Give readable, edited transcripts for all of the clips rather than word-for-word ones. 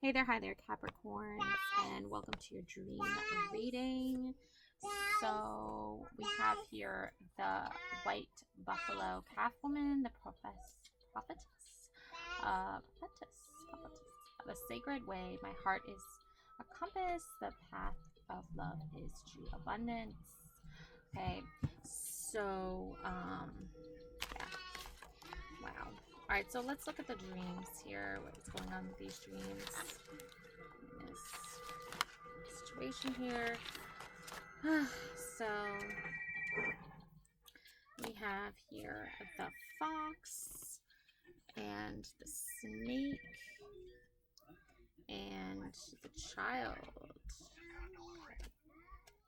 Hey there, hi there, Capricorns, and welcome to your dream reading. So we have here the white buffalo calf woman, the prophetess, prophetess, the sacred way. My heart is a compass. The path of love is true abundance. Okay, so yeah, wow. All right, so let's look at the dreams here. What's going on with these dreams? This situation here. So we have here the fox and the snake and the child.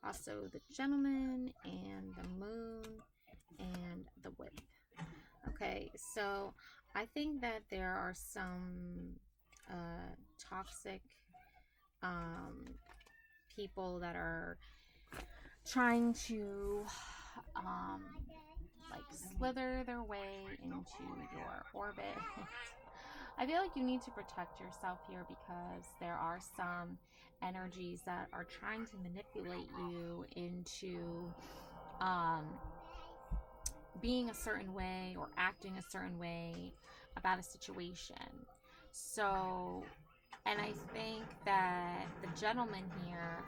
Also the gentleman and the moon and the whip. Okay, so I think that there are some toxic people that are trying to like slither their way into your orbit. I feel like you need to protect yourself here because there are some energies that are trying to manipulate you into being a certain way or acting a certain way about a situation. So, and I think that the gentleman here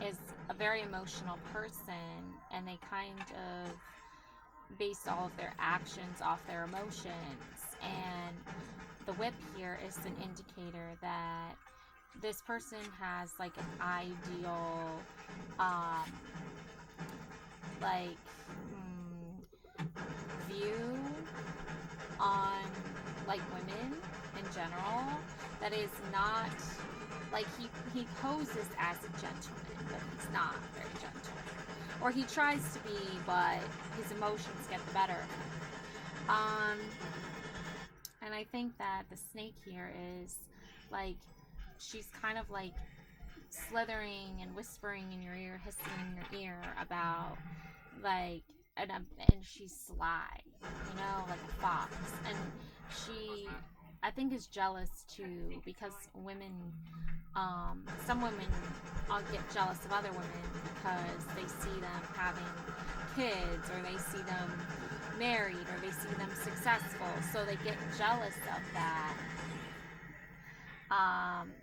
is a very emotional person, and they kind of base all of their actions off their emotions. And the whip here is an indicator that this person has like an ideal, like view on like women in general that is not like he poses as a gentleman, but he's not very gentle, or he tries to be, but his emotions get the better of him. And I think that the snake here is like, she's kind of like slithering and whispering in your ear, hissing in your ear about like, and she's sly, like a fox. And she, I think, is jealous too, because women, some women get jealous of other women because they see them having kids, or they see them married, or they see them successful, so they get jealous of that.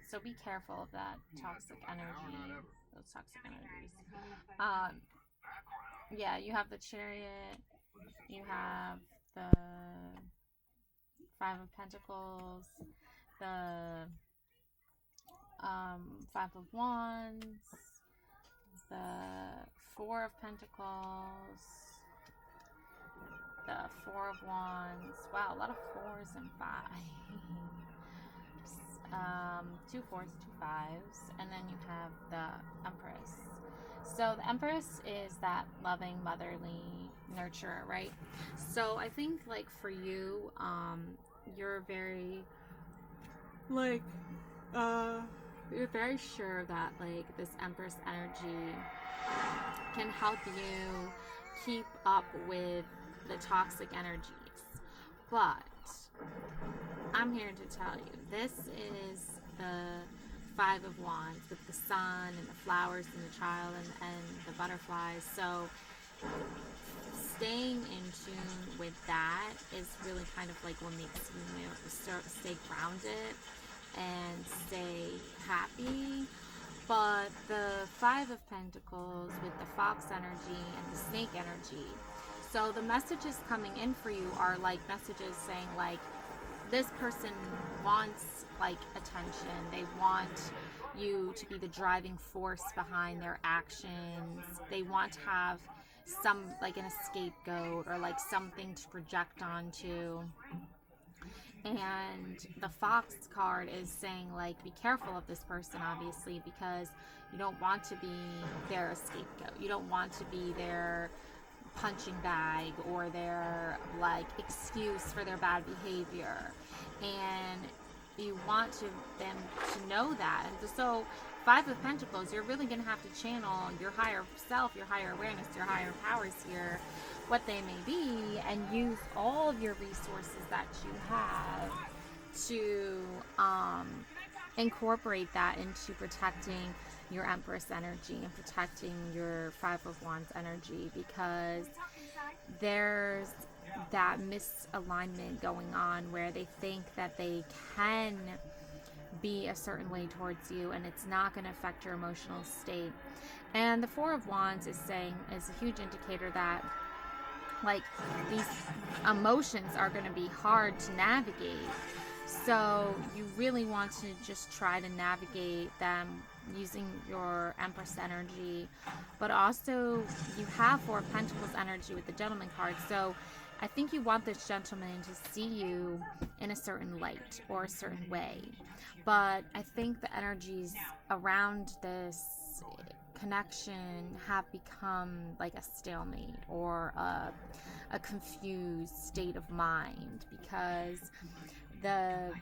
So be careful of that toxic energy, those toxic energies. Yeah, you have the Chariot, you have the Five of Pentacles, the Five of Wands, the Four of Pentacles, the Four of Wands. Wow, a lot of fours and fives. Two fours, two fives, and then you have the Empress. So the Empress is that loving, motherly nurturer, right? So I think like for you, you're very like you're very sure that like this Empress energy can help you keep up with the toxic energies. But I'm here to tell you, this is the Five of Wands with the sun and the flowers and the child and the butterflies. So staying in tune with that is really kind of like what makes you stay grounded and stay happy. But the Five of Pentacles with the fox energy and the snake energy, so the messages coming in for you are like messages saying like, this person wants like attention. They want you to be the driving force behind their actions. They want to have some like an scapegoat or like something to project onto. And the fox card is saying like, be careful of this person, obviously, because you don't want to be their scapegoat. You don't want to be their punching bag or their like excuse for their bad behavior, and you want them to know that. And so Five of Pentacles, you're really going to have to channel your higher self, your higher awareness, your higher powers here, what they may be, and use all of your resources that you have to incorporate that into protecting your Empress energy and protecting your Five of Wands energy, because there's that misalignment going on where they think that they can be a certain way towards you and it's not going to affect your emotional state. And the Four of Wands is a huge indicator that, like, these emotions are going to be hard to navigate. So you really want to just try to navigate them using your Empress energy. But also, you have Four of Pentacles energy with the Gentleman card. So I think you want this gentleman to see you in a certain light or a certain way. But I think the energies around this connection have become like a stalemate or a confused state of mind, because the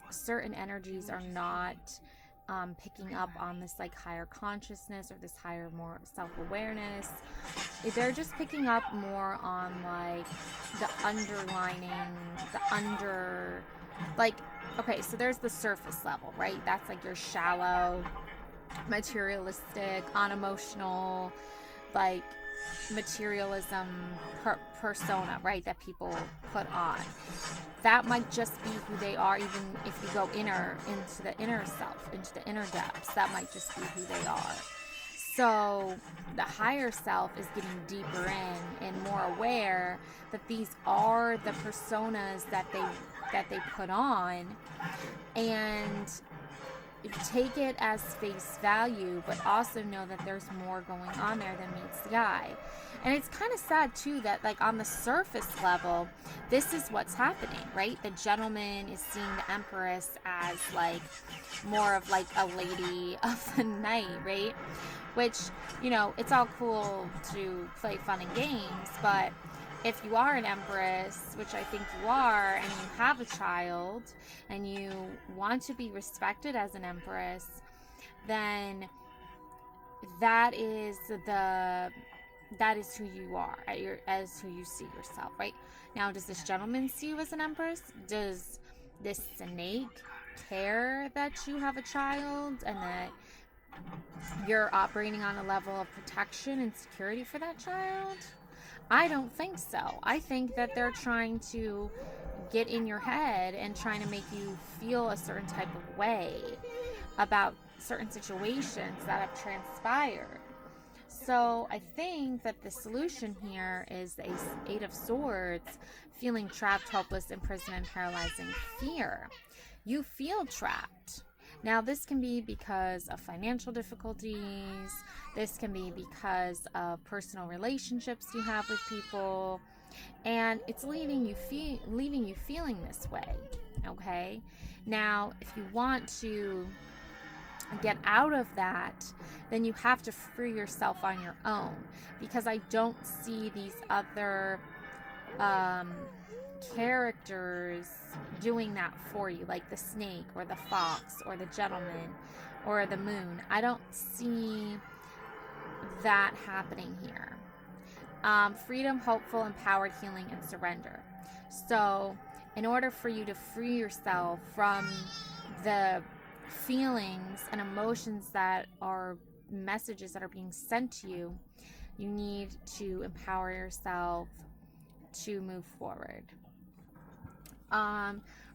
certain energies are not picking up on this like higher consciousness or this higher more self-awareness. They're just picking up more on like the underlining, like, okay, so there's the surface level, right? That's like your shallow, materialistic, unemotional, like materialism persona, right, that people put on. That might just be who they are, even if you go into the inner self, into the inner depths. That might just be who they are. So the higher self is getting deeper in and more aware that these are the personas that they put on, and take it as face value, but also know that there's more going on there than meets the eye. And it's kind of sad too that, like, on the surface level, this is what's happening, right? The gentleman is seeing the Empress as like more of like a lady of the night, right? Which, you know, it's all cool to play fun and games, but if you are an Empress, which I think you are, and you have a child and you want to be respected as an Empress, then that is who you are, as who you see yourself, right? Now, does this gentleman see you as an Empress? Does this snake care that you have a child and that you're operating on a level of protection and security for that child? I don't think so. I think that they're trying to get in your head and trying to make you feel a certain type of way about certain situations that have transpired. So I think that the solution here is the Eight of Swords, feeling trapped, helpless, imprisoned, and paralyzing fear. You feel trapped. Now, this can be because of financial difficulties. This can be because of personal relationships you have with people. And it's leaving you feeling this way, okay? Now, if you want to get out of that, then you have to free yourself on your own, because I don't see these other characters doing that for you, like the snake or the fox or the gentleman or the moon. I don't see that happening here. Freedom, hopeful, empowered, healing, and surrender. So in order for you to free yourself from the feelings and emotions that are messages that are being sent to you, you need to empower yourself to move forward.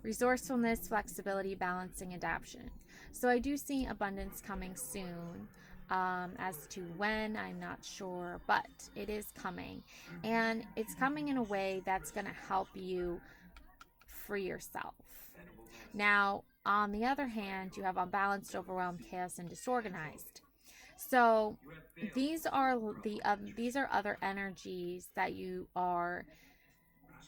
Resourcefulness, flexibility, balancing, adaptation. So I do see abundance coming soon. As to when, I'm not sure, but it is coming, and it's coming in a way that's going to help you free yourself. Now, on the other hand, you have unbalanced, overwhelmed, chaos, and disorganized. So these are other energies that you are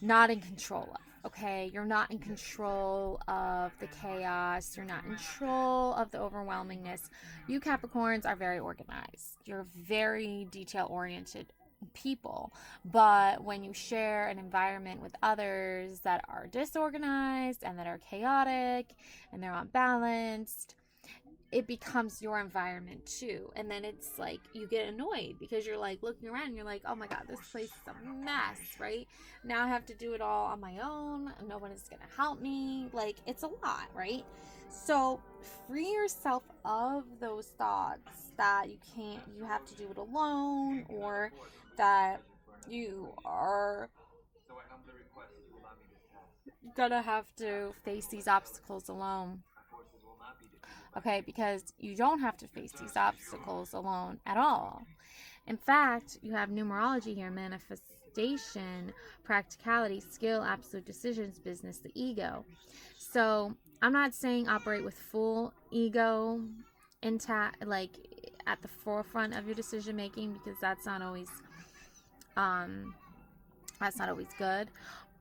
not in control of. Okay, you're not in control of the chaos. You're not in control of the overwhelmingness. You Capricorns are very organized. You're very detail-oriented people. But when you share an environment with others that are disorganized and that are chaotic and they're unbalanced, it becomes your environment too. And then it's like you get annoyed because you're like looking around and you're like, oh my God, this place is a mess, right? Now I have to do it all on my own. No one is going to help me. Like, it's a lot, right? So free yourself of those thoughts that you have to do it alone, or that you are gonna have to face these obstacles alone. Okay, because you don't have to face these obstacles alone at all. In fact, you have numerology here: manifestation, practicality, skill, absolute decisions, business, the ego. So I'm not saying operate with full ego intact, like at the forefront of your decision making, because that's not always good.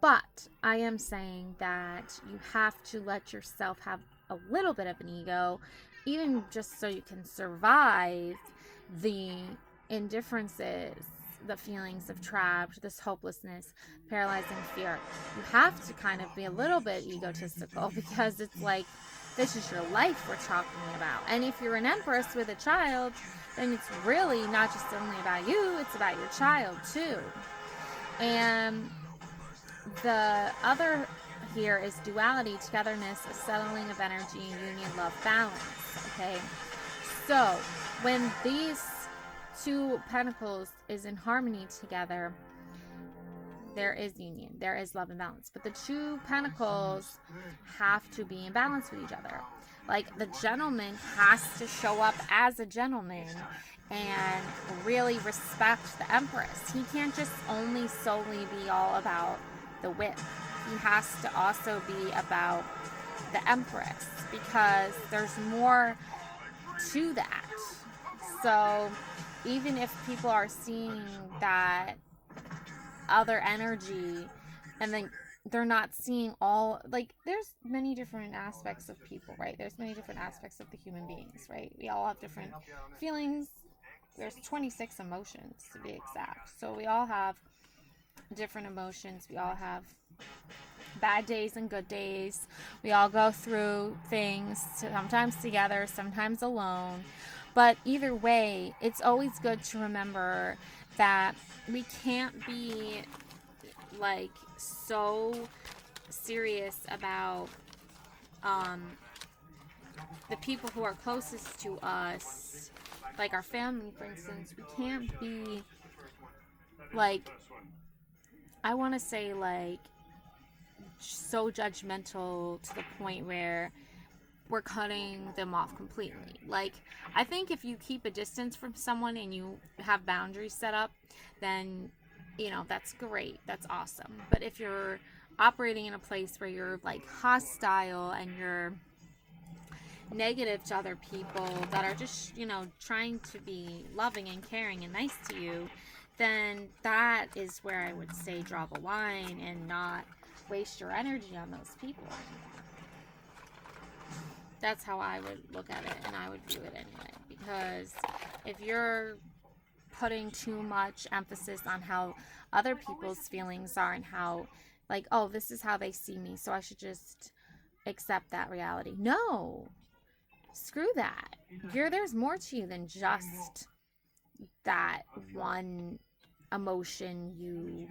But I am saying that you have to let yourself have a little bit of an ego, even just so you can survive the indifferences, the feelings of trapped, this hopelessness, paralyzing fear. You have to kind of be a little bit egotistical, because it's like, this is your life we're talking about. And if you're an empress with a child, then it's really not just only about you, it's about your child too. And the other here is duality, togetherness, a settling of energy, union, love, balance. Okay, so when these two pentacles is in harmony together, there is union, there is love and balance. But the two pentacles have to be in balance with each other. Like, the gentleman has to show up as a gentleman and really respect the empress. He can't just only solely be all about the whip. He has to also be about the empress, because there's more to that. So even if people are seeing that other energy, and then they're not seeing all, like, there's many different aspects of people, right? There's many different aspects of the human beings, right? We all have different feelings. There's 26 emotions to be exact. So we all have different emotions. We all have bad days and good days. We all go through things, sometimes together, sometimes alone. But either way, it's always good to remember that we can't be like so serious about the people who are closest to us, like our family, for instance. We can't be like, I want to say, like, so judgmental to the point where we're cutting them off completely. Like, I think if you keep a distance from someone and you have boundaries set up, then, you know, that's great. That's awesome. But if you're operating in a place where you're like hostile and you're negative to other people that are just, you know, trying to be loving and caring and nice to you, then that is where I would say draw the line and not waste your energy on those people. That's how I would look at it, and I would view it anyway. Because if you're putting too much emphasis on how other people's feelings are and how, like, oh, this is how they see me, so I should just accept that reality. No, screw that. There's more to you than just that one emotion you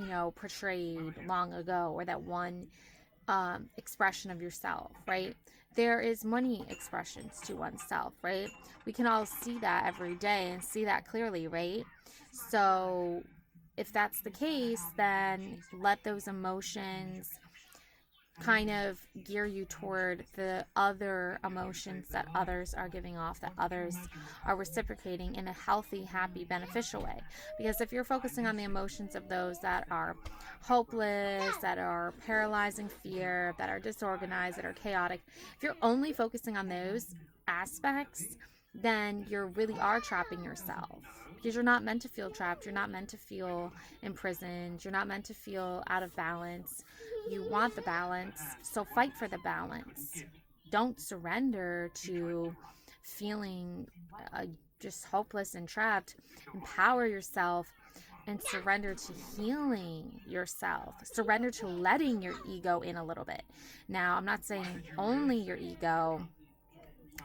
know, portrayed long ago, or that one expression of yourself, right? There is many expressions to oneself, right? We can all see that every day and see that clearly, right? So if that's the case, then let those emotions kind of gear you toward the other emotions that others are giving off, that others are reciprocating in a healthy, happy, beneficial way. Because if you're focusing on the emotions of those that are hopeless, that are paralyzing fear, that are disorganized, that are chaotic, if you're only focusing on those aspects, then you really are trapping yourself. Because you're not meant to feel trapped. You're not meant to feel imprisoned. You're not meant to feel out of balance. You want the balance, so fight for the balance. Don't surrender to feeling just hopeless and trapped. Empower yourself and surrender to healing yourself. Surrender to letting your ego in a little bit. Now, I'm not saying only your ego,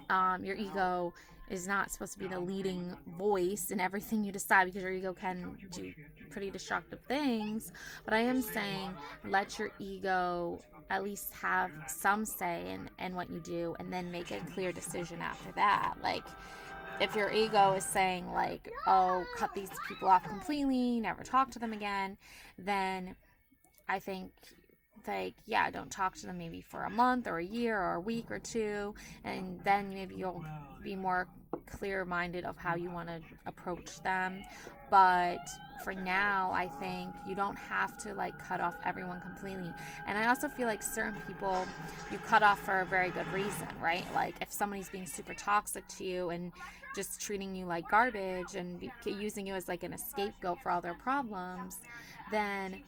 Your ego is not supposed to be the leading voice in everything you decide, because your ego can do pretty destructive things. But I am saying let your ego at least have some say in what you do, and then make a clear decision after that. Like, if your ego is saying, like, oh, cut these people off completely, never talk to them again, then I think, like, yeah, don't talk to them maybe for a month or a year or a week or two, and then maybe you'll be more clear-minded of how you want to approach them. But for now, I think you don't have to, like, cut off everyone completely. And I also feel like certain people you cut off for a very good reason, right? Like, if somebody's being super toxic to you and just treating you like garbage and using you as like a scapegoat for all their problems, then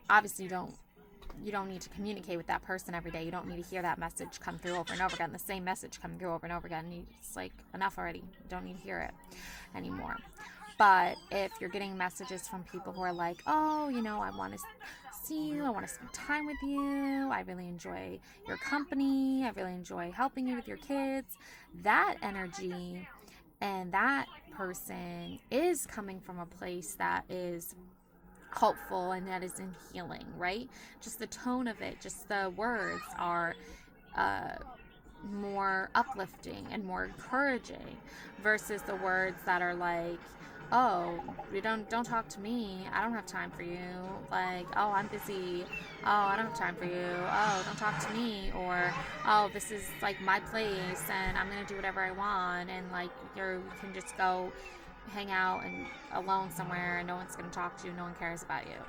obviously you don't need to communicate with that person every day. You don't need to hear that message come through over and over again, the same message come through over and over again. It's like, enough already. You don't need to hear it anymore. But if you're getting messages from people who are like, oh, I want to see you, I want to spend time with you, I really enjoy your company, I really enjoy helping you with your kids, that energy and that person is coming from a place that is hopeful and that is in healing, right? Just the tone of it, just the words are more uplifting and more encouraging, versus the words that are like, oh, you don't talk to me, I don't have time for you, like, oh, I'm busy, oh, I don't have time for you, oh, don't talk to me, or oh, this is like my place and I'm gonna do whatever I want, and like you can just go hang out and alone somewhere and no one's gonna talk to you, no one cares about you.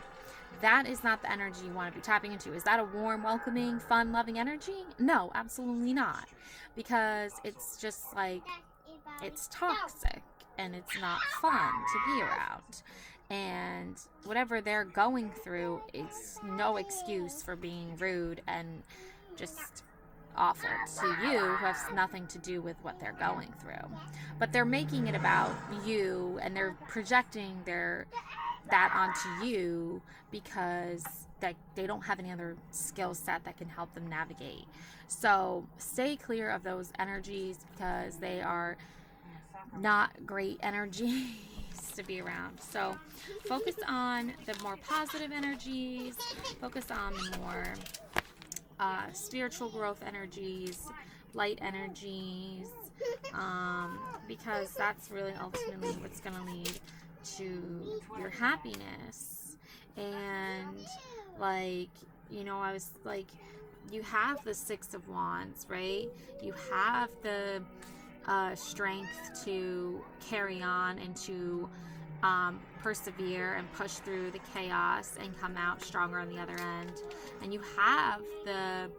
That is not the energy you want to be tapping into. Is that a warm, welcoming, fun, loving energy? No, absolutely not. Because it's just like, it's toxic and it's not fun to be around. And whatever they're going through is no excuse for being rude and just awful to you, who has nothing to do with what they're going through. But they're making it about you, and they're projecting that onto you because they don't have any other skill set that can help them navigate. So stay clear of those energies, because they are not great energies to be around. So focus on the more positive energies, focus on the more spiritual growth energies, light energies, because that's really ultimately what's going to lead to your happiness. And like, I was like, you have the Six of Wands, right? You have the strength to carry on and to persevere and push through the chaos and come out stronger on the other end. And you have the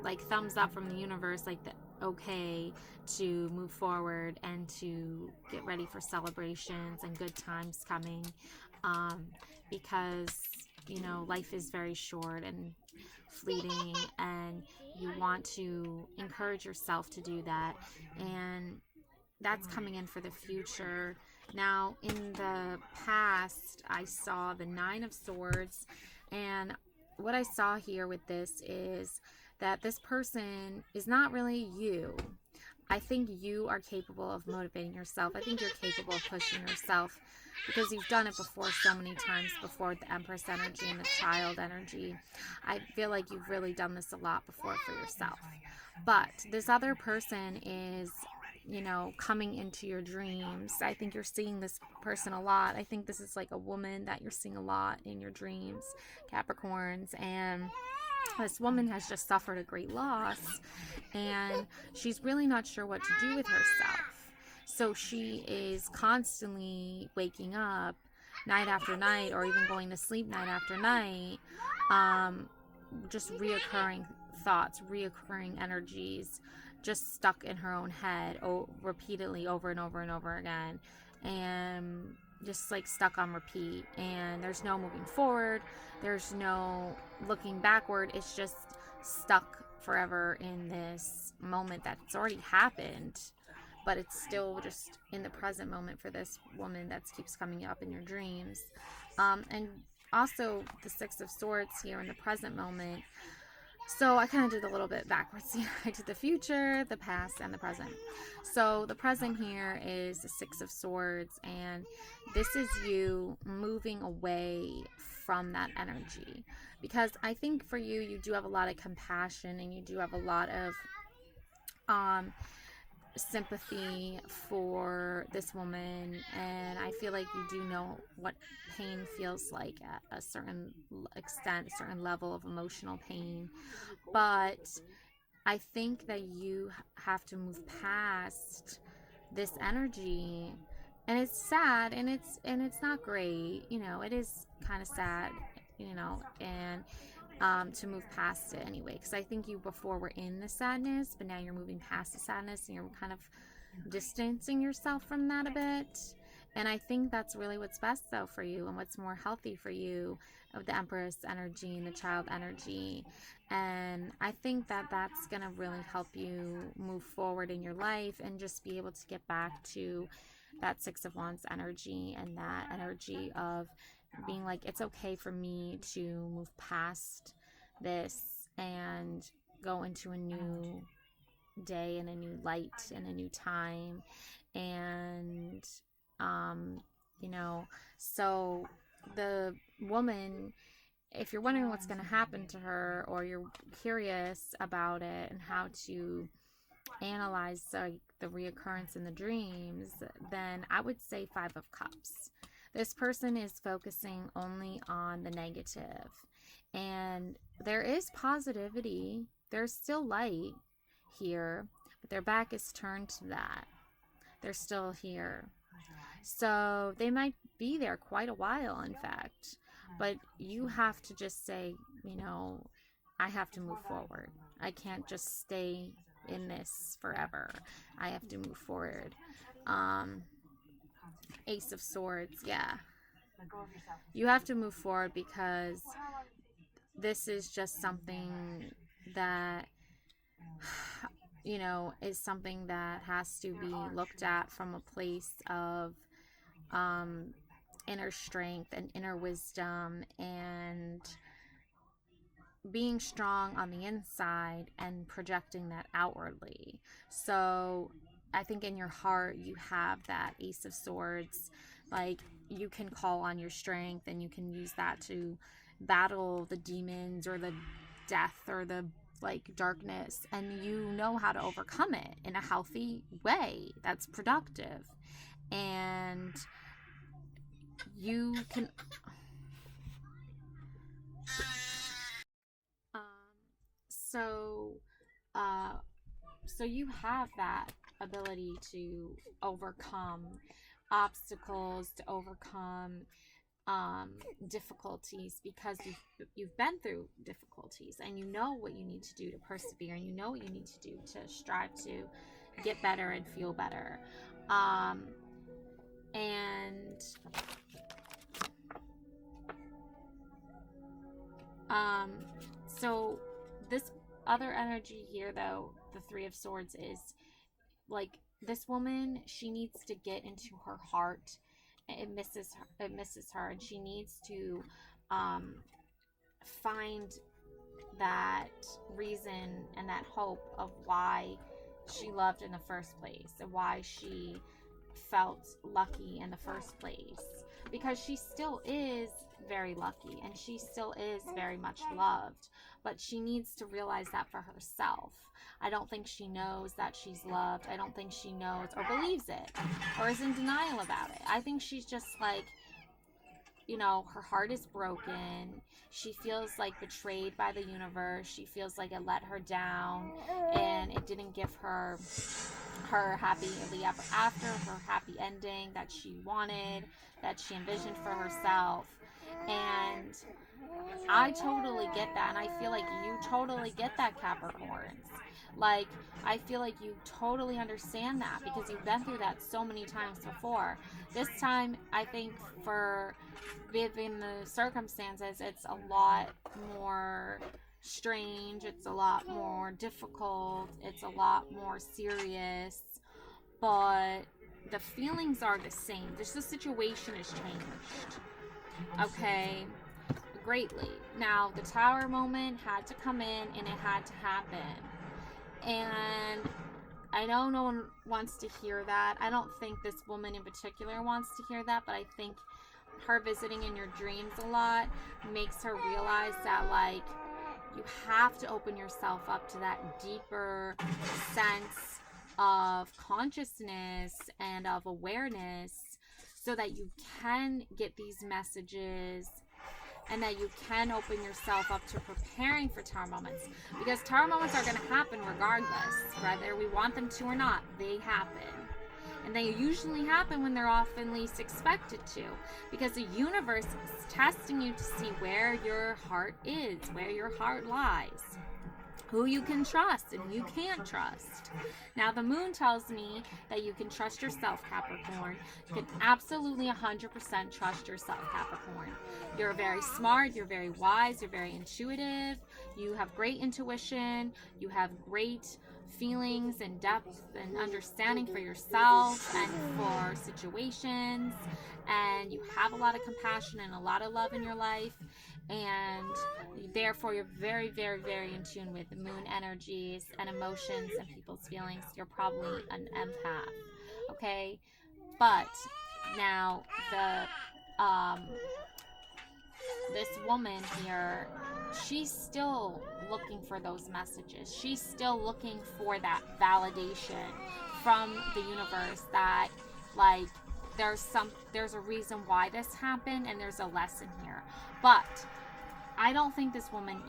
like thumbs up from the universe, like the okay to move forward and to get ready for celebrations and good times coming, because life is very short and fleeting, and you want to encourage yourself to do that, and that's coming in for the future. Now, in the past, I saw the Nine of Swords, and what I saw here with this is that this person is not really you. I think you are capable of motivating yourself. I think you're capable of pushing yourself, because you've done it before so many times before, with the Empress energy and the Child energy. I feel like you've really done this a lot before for yourself. But this other person is, coming into your dreams. I think you're seeing this person a lot. I think this is like a woman that you're seeing a lot in your dreams, Capricorns. And this woman has just suffered a great loss, and she's really not sure what to do with herself. So she is constantly waking up night after night, or even going to sleep night after night, just reoccurring thoughts, reoccurring energies, just stuck in her own head, repeatedly over and over and over again, and just like stuck on repeat. And there's no moving forward, there's no looking backward. It's just stuck forever in this moment that's already happened, but it's still just in the present moment for this woman that keeps coming up in your dreams. And also the Six of Swords here in the present moment, So I kind of did a little bit backwards here. I did the future, the past, and the present. So the present here is the Six of Swords, and this is you moving away from that energy. Because I think for you, you do have a lot of compassion and you do have a lot of um, sympathy for this woman, and I feel like you do know what pain feels like at a certain extent, a certain level of emotional pain. But I think that you have to move past this energy, and it's sad, and it's not great, it is kind of sad, and to move past it anyway, because I think you before were in the sadness, but now you're moving past the sadness and you're kind of distancing yourself from that a bit. And I think that's really what's best though for you, and what's more healthy for you, of the Empress energy and the Child energy. And I think that that's going to really help you move forward in your life and just be able to get back to that Six of Wands energy, and that energy of being like, it's okay for me to move past this and go into a new day and a new light and a new time. And so the woman, if you're wondering what's going to happen to her, or you're curious about it and how to analyze the reoccurrence in the dreams, then I would say Five of Cups. This person is focusing only on the negative, and there is positivity, there's still light here, but their back is turned to that. They're still here. So they might be there quite a while, in fact. But you have to just say, I have to move forward. I can't just stay in this forever. I have to move forward. Ace of Swords, yeah. You have to move forward, because this is just something that is something that has to be looked at from a place of inner strength and inner wisdom, and being strong on the inside and projecting that outwardly. So I think in your heart you have that Ace of Swords. Like, you can call on your strength, and you can use that to battle the demons or the death or the darkness, and you know how to overcome it in a healthy way that's productive. And you can so you have that ability to overcome obstacles, to overcome difficulties, because you've been through difficulties, and you know what you need to do to persevere, and you know what you need to do to strive to get better and feel better. And so this other energy here, though, the Three of Swords, is like, this woman, she needs to get into her heart. It misses her, and she needs to find that reason and that hope of why she loved in the first place, and why she felt lucky in the first place, because she still is very lucky, and she still is very much loved, but she needs to realize that for herself. I don't think she knows that she's loved. I don't think she knows or believes it, or is in denial about it. I think she's just like, her heart is broken. She feels like betrayed by the universe. She feels like it let her down, and it didn't give her happily ever after, her happy ending that she wanted, that she envisioned for herself. And I totally get that, and I feel like you totally get that, Capricorns. Like, I feel like you totally understand that, because you've been through that so many times before. This time, I think, for given the circumstances, it's a lot more strange, it's a lot more difficult, it's a lot more serious, but the feelings are the same. Just the situation has changed. Okay, greatly. Now, the Tower moment had to come in and it had to happen. And I know no one wants to hear that. I don't think this woman in particular wants to hear that, but I think her visiting in your dreams a lot makes her realize that, like, you have to open yourself up to that deeper sense of consciousness and of awareness so that you can get these messages and that you can open yourself up to preparing for tower moments, because tower moments are going to happen regardless, whether we want them to or not. They happen, and they usually happen when they're often least expected to, because the universe is testing you to see where your heart is, where your heart lies, who you can trust and who you can't trust. Now, the moon tells me that you can trust yourself, Capricorn. You can absolutely 100% trust yourself, Capricorn. You're very smart, you're very wise, you're very intuitive, you have great intuition, you have great feelings and depth and understanding for yourself and for situations, and you have a lot of compassion and a lot of love in your life, and therefore you're very, very, very in tune with the moon energies and emotions and people's feelings. You're probably an empath, okay? But now this woman here, she's still looking for those messages. She's still looking for that validation from the universe that, like, there's a reason why this happened and there's a lesson here. But I don't think this woman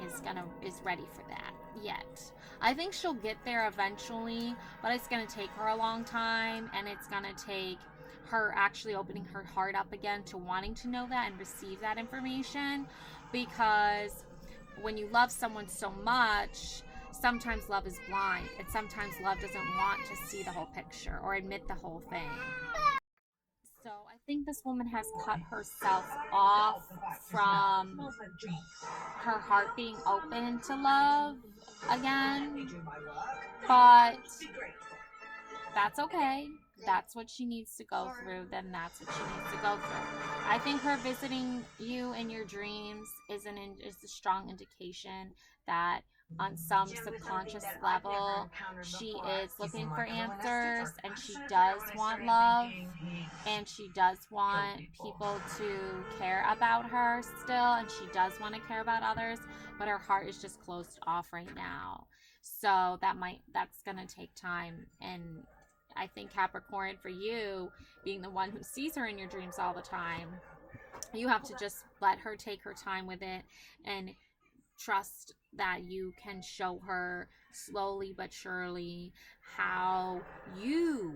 is ready for that yet. I think she'll get there eventually, but it's gonna take her a long time, and it's gonna take her actually opening her heart up again to wanting to know that and receive that information, because when you love someone so much, sometimes love is blind, and sometimes love doesn't want to see the whole picture or admit the whole thing. So I think this woman has cut herself off from her heart being open to love again, but that's okay. That's what she needs to go through, then that's what she needs to go through. I think her visiting you in your dreams is a strong indication that on some subconscious level she is looking for answers, and she does want love, and she does want people to care about her still, and she does want to care about others, but her heart is just closed off right now. So that's gonna take time. And I think, Capricorn, for you, being the one who sees her in your dreams all the time, you have to just let her take her time with it and trust that you can show her slowly but surely how you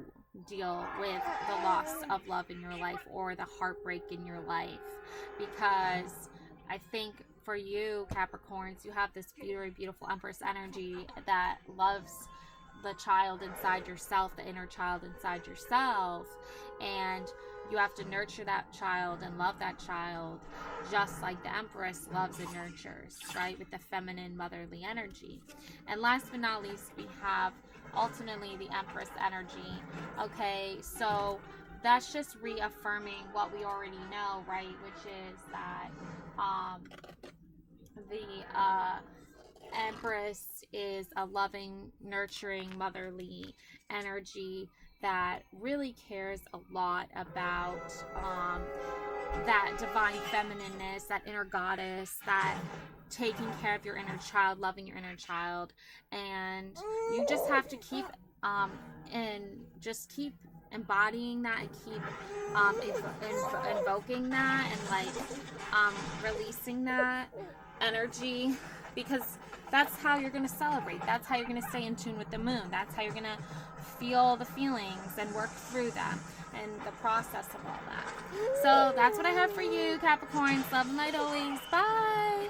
deal with the loss of love in your life or the heartbreak in your life. Because I think for you, Capricorns, you have this very beautiful Empress energy that loves the child inside yourself, the inner child inside yourself, and you have to nurture that child and love that child just like the Empress loves and nurtures, right, with the feminine motherly energy. And last but not least, we have ultimately the Empress energy. Okay, so that's just reaffirming what we already know, right, which is that the Empress is a loving, nurturing, motherly energy that really cares a lot about that divine feminineness, that inner goddess, that taking care of your inner child, loving your inner child. And you just have to keep keep embodying that, and keep invoking that, and releasing that energy, because that's how you're going to celebrate. That's how you're going to stay in tune with the moon. That's how you're going to feel the feelings and work through them and the process of all that. So that's what I have for you, Capricorns. Love and light always. Bye.